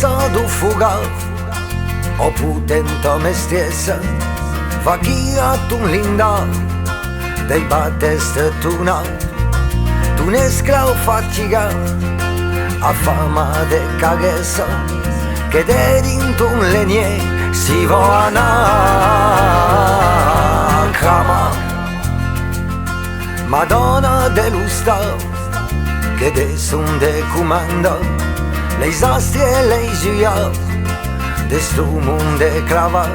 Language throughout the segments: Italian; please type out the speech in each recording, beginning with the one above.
essa du fuga o putenta mestiesa va chia tu linda dei batteste tu ne scrau fatiga a fama de caghessa che dedinto un lenie si va a cama Madonna dell'usta che de sun de comanda lei zasti e lei zuia de stu munde clava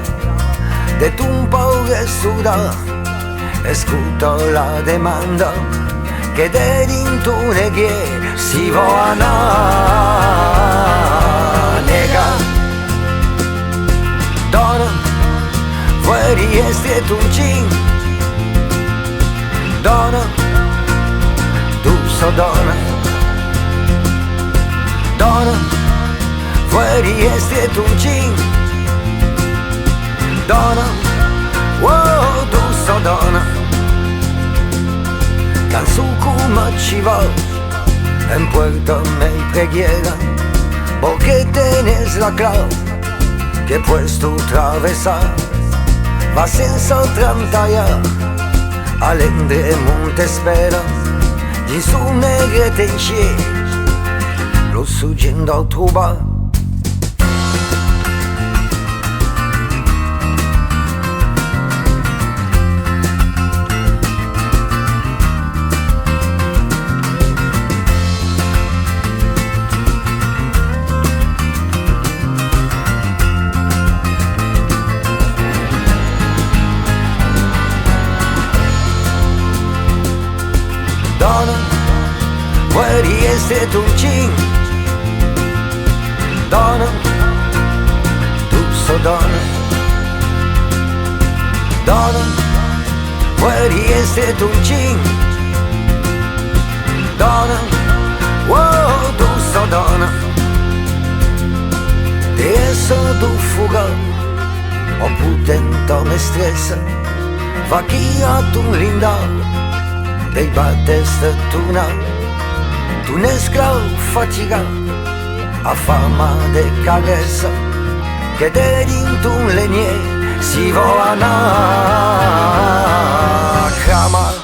de un po' che suda e scuto la demanda che dedinto neghe si va a nega donna vuoi riesti un cin donna tu so donna donna vuoi riesti un cin donna wow tu so donna cansu come ci va en puerta me preghiera porque tenés la clave que puesto atravesar va senza trantallar all'ende monte spera in su negre tencie lo suggendo al truba donna, vuoi riesti tu cin donna, tu so donna donna, vuoi riesti tu cin donna, wow, tu so donna adesso tu fuga o putenta mestressa va chia tu linda dei batteste tu ne scrau fatiga a fama de caghessa che dedinto un lenie si va a cama